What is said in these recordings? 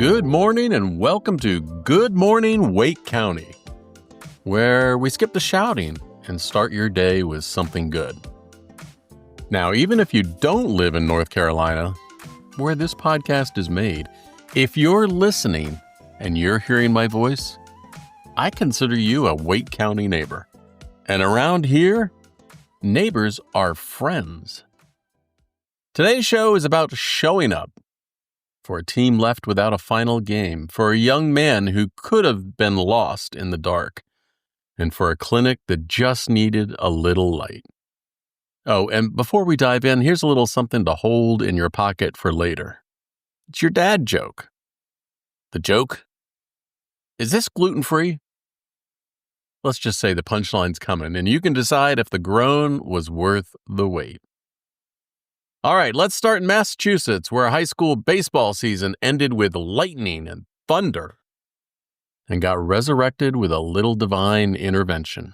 Good morning and welcome to Good Morning Wake County, where we skip the shouting and start your day with something good. Now, even if you don't live in North Carolina, where this podcast is made, if you're listening and you're hearing my voice, I consider you a Wake County neighbor. And around here, neighbors are friends. Today's show is about showing up. For a team left without a final game, for a young man who could have been lost in the dark, and for a clinic that just needed a little light. Oh, and before we dive in, here's a little something to hold in your pocket for later. It's your dad joke. The joke? Is this gluten-free? Let's just say the punchline's coming, and you can decide if the groan was worth the wait. All right, let's start in Massachusetts, where a high school baseball season ended with lightning and thunder and got resurrected with a little divine intervention.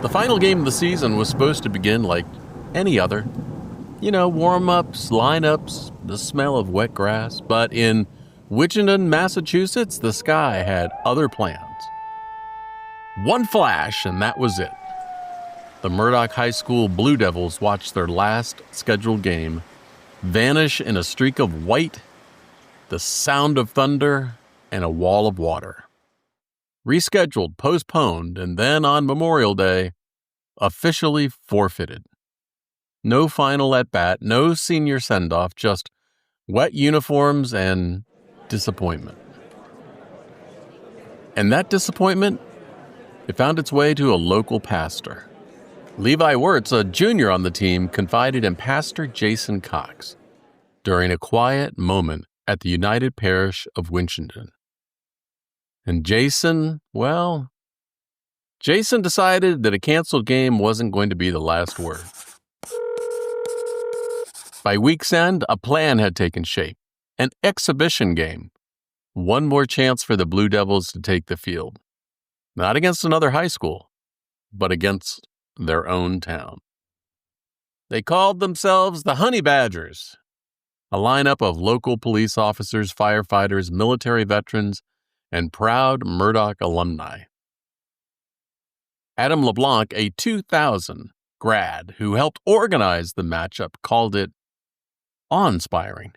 The final game of the season was supposed to begin like any other. You know, warm-ups, lineups, the smell of wet grass. But in Winchendon, Massachusetts, the sky had other plans. One flash, and that was it. The Murdock High School Blue Devils watched their last scheduled game vanish in a streak of white, the sound of thunder, and a wall of water. Rescheduled, postponed, and then on Memorial Day, officially forfeited. No final at-bat, no senior send-off, just wet uniforms and disappointment. And that disappointment, it found its way to a local pastor. Levi Wirtz, a junior on the team, confided in Pastor Jason Cox during a quiet moment at the United Parish of Winchendon. And Jason decided that a canceled game wasn't going to be the last word. By week's end, a plan had taken shape. An exhibition game. One more chance for the Blue Devils to take the field. Not against another high school, but against their own town. They called themselves the Honey Badgers, a lineup of local police officers, firefighters, military veterans, and proud Murdock alumni. Adam LeBlanc, a 2000 grad who helped organize the matchup, called it awe-inspiring.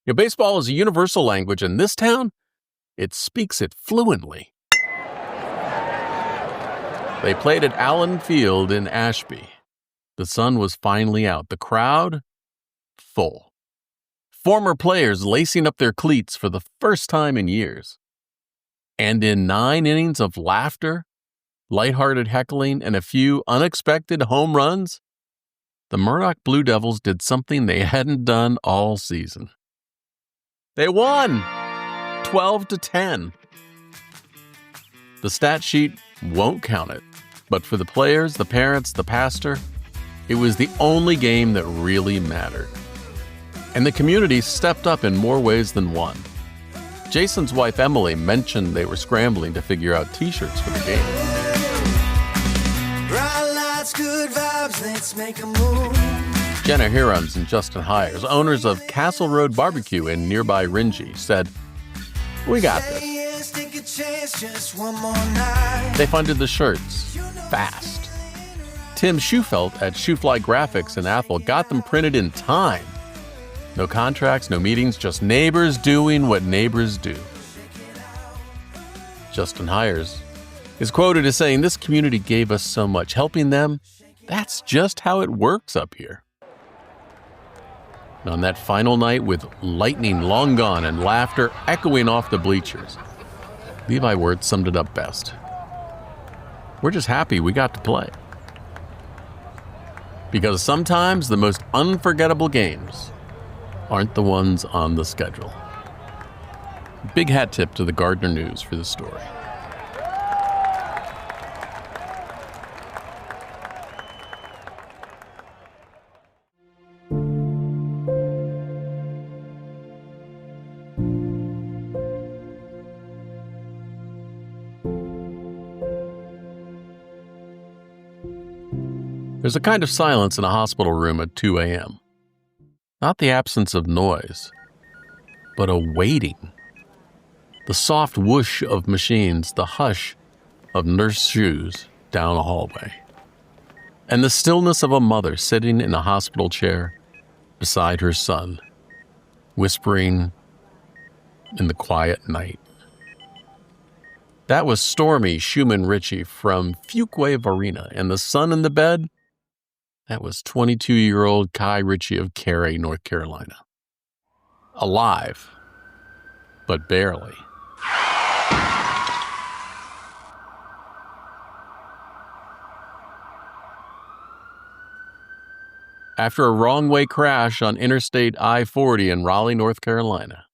Baseball is a universal language in this town. It speaks it fluently. They played at Allen Field in Ashby. The sun was finally out. The crowd, full. Former players lacing up their cleats for the first time in years. And in 9 innings of laughter, lighthearted heckling, and a few unexpected home runs, the Murdock Blue Devils did something they hadn't done all season. They won 12-10. The stat sheet won't count it. But for the players, the parents, the pastor, it was the only game that really mattered. And the community stepped up in more ways than one. Jason's wife, Emily, mentioned they were scrambling to figure out t-shirts for the game. Bright lights, good vibes, let's make a move. Jenna, Hirons, and Justen, owners of Castle Road Barbecue in nearby Rindge, said, "We got this." They funded the shirts fast. Tim Shufelt at Shoefly Graphics in Athol got them printed in time. No contracts, no meetings, just neighbors doing what neighbors do. Justen is quoted as saying, "This community gave us so much. Helping them, that's just how it works up here." And on that final night, with lightning long gone and laughter echoing off the bleachers, Levi Wirtz summed it up best. "We're just happy we got to play." Because sometimes the most unforgettable games aren't the ones on the schedule. Big hat tip to the Gardner News for the story. There's a kind of silence in a hospital room at 2 a.m. Not the absence of noise, but a waiting. The soft whoosh of machines, the hush of nurse shoes down a hallway, and the stillness of a mother sitting in a hospital chair beside her son, whispering in the quiet night. That was Stormy Schumann-Ritchie from Fuquay Varina, and the son in the bed, that was 22-year-old Kai Ritchie of Cary, North Carolina. Alive, but barely. After a wrong-way crash on Interstate I-40 in Raleigh, North Carolina.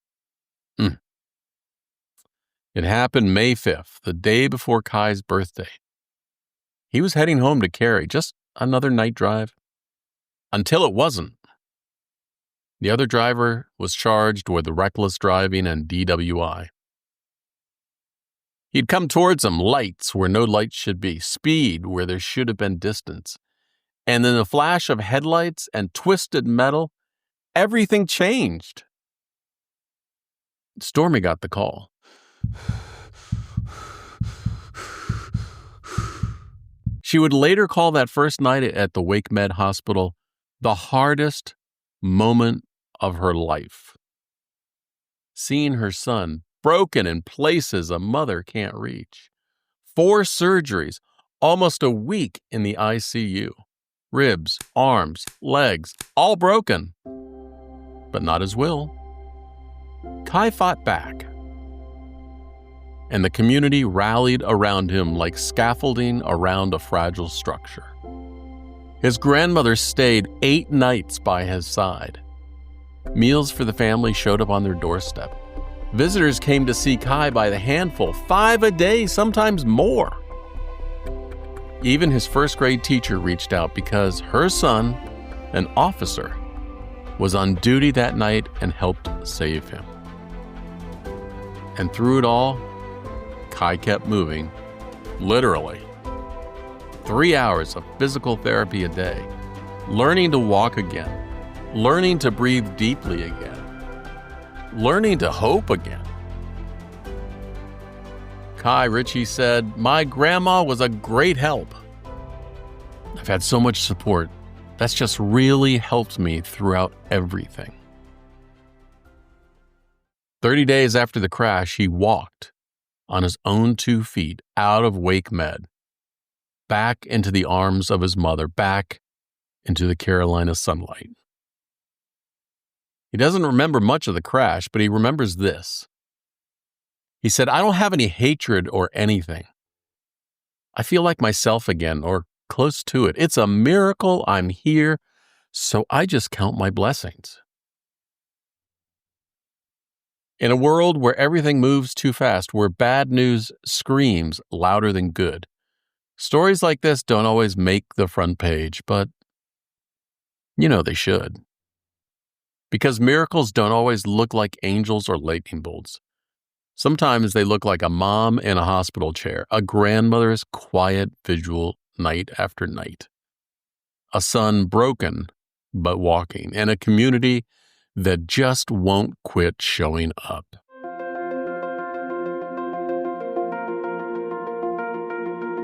It happened May 5th, the day before Kai's birthday. He was heading home to Cary, just another night drive. Until it wasn't. The other driver was charged with reckless driving and DWI. He'd come towards him, lights where no lights should be, speed where there should have been distance. And in a flash of headlights and twisted metal, everything changed. Stormy got the call. She would later call that first night at the WakeMed hospital the hardest moment of her life. Seeing her son broken in places a mother can't reach. 4 surgeries, almost a week in the ICU. Ribs, arms, legs, all broken. But not his will. Kai fought back. And the community rallied around him like scaffolding around a fragile structure. His grandmother stayed 8 nights by his side. Meals for the family showed up on their doorstep. Visitors came to see Kai by the handful, 5 a day, sometimes more. Even his first-grade teacher reached out because her son, an officer, was on duty that night and helped save him. And through it all, Kai kept moving, literally. 3 hours of physical therapy a day, learning to walk again, learning to breathe deeply again, learning to hope again. Kai Ritchie said, "My grandma was a great help. I've had so much support. That's just really helped me throughout everything." 30 days after the crash, he walked on his own 2 feet out of WakeMed, back into the arms of his mother, back into the Carolina sunlight. He doesn't remember much of the crash, but he remembers this. He said, "I don't have any hatred or anything. I feel like myself again, or close to it. It's a miracle I'm here, so I just count my blessings." In a world where everything moves too fast, where bad news screams louder than good, stories like this don't always make the front page, but they should. Because miracles don't always look like angels or lightning bolts. Sometimes they look like a mom in a hospital chair, a grandmother's quiet visual night after night, a son broken but walking, and a community that just won't quit showing up.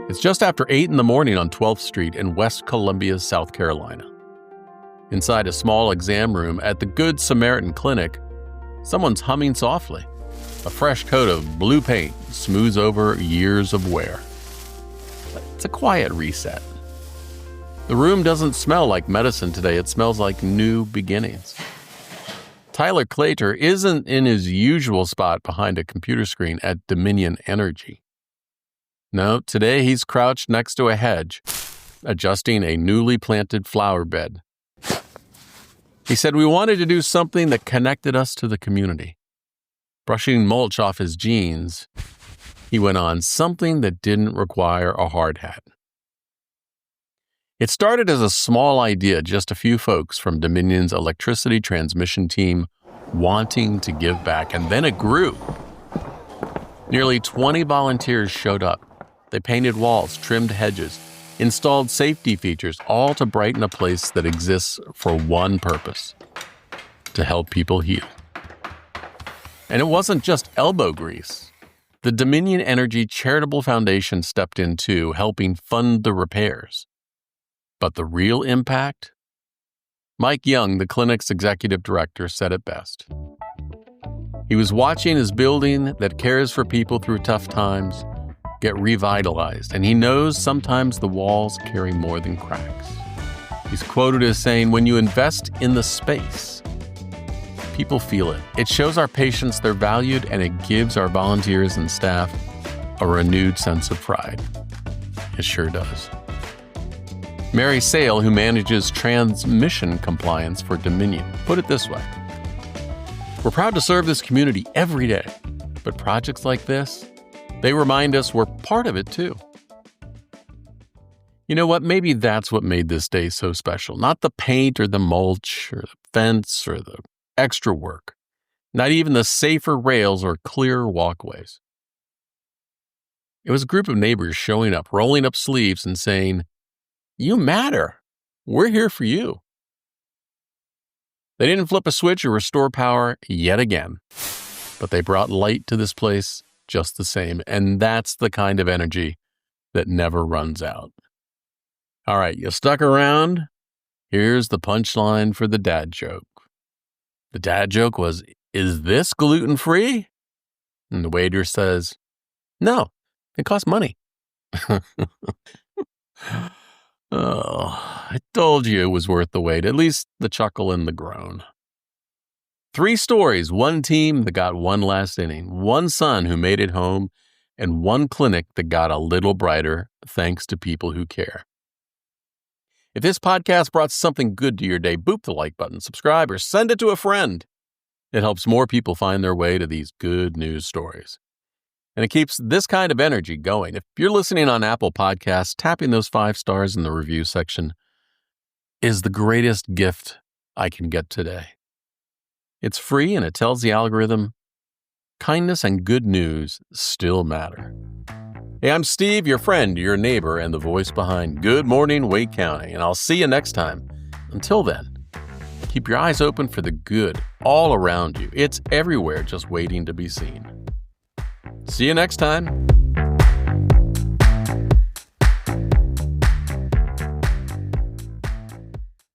It's just after 8 in the morning on 12th Street in West Columbia, South Carolina. Inside a small exam room at the Good Samaritan Clinic, someone's humming softly. A fresh coat of blue paint smooths over years of wear. It's a quiet reset. The room doesn't smell like medicine today. It smells like new beginnings. Tyler Claytor isn't in his usual spot behind a computer screen at Dominion Energy. No, today he's crouched next to a hedge, adjusting a newly planted flower bed. He said, "We wanted to do something that connected us to the community." Brushing mulch off his jeans, he went on, "Something that didn't require a hard hat." It started as a small idea, just a few folks from Dominion's electricity transmission team wanting to give back, and then it grew. Nearly 20 volunteers showed up. They painted walls, trimmed hedges, installed safety features, all to brighten a place that exists for one purpose: to help people heal. And it wasn't just elbow grease. The Dominion Energy Charitable Foundation stepped in too, helping fund the repairs. But the real impact? Mike Young, the clinic's executive director, said it best. He was watching his building that cares for people through tough times get revitalized, and he knows sometimes the walls carry more than cracks. He's quoted as saying, "When you invest in the space, people feel it. It shows our patients they're valued, and it gives our volunteers and staff a renewed sense of pride." It sure does. Mary Sale, who manages transmission compliance for Dominion, put it this way: "We're proud to serve this community every day, but projects like this, they remind us we're part of it too." You know what? Maybe that's what made this day so special. Not the paint or the mulch or the fence or the extra work. Not even the safer rails or clearer walkways. It was a group of neighbors showing up, rolling up sleeves and saying, "You matter. We're here for you." They didn't flip a switch or restore power yet again, but they brought light to this place just the same. And that's the kind of energy that never runs out. All right, you stuck around? Here's the punchline for the dad joke. The dad joke was, "Is this gluten-free?" And the waiter says, "No, it costs money." Oh, I told you it was worth the wait, at least the chuckle and the groan. 3 stories, 1 team that got one last inning, 1 son who made it home, and 1 clinic that got a little brighter thanks to people who care. If this podcast brought something good to your day, boop the like button, subscribe, or send it to a friend. It helps more people find their way to these good news stories. And it keeps this kind of energy going. If you're listening on Apple Podcasts, tapping those 5 stars in the review section is the greatest gift I can get today. It's free and it tells the algorithm kindness and good news still matter. Hey, I'm Steve, your friend, your neighbor, and the voice behind Good Morning Wake County, and I'll see you next time. Until then, keep your eyes open for the good all around you. It's everywhere, just waiting to be seen. See you next time.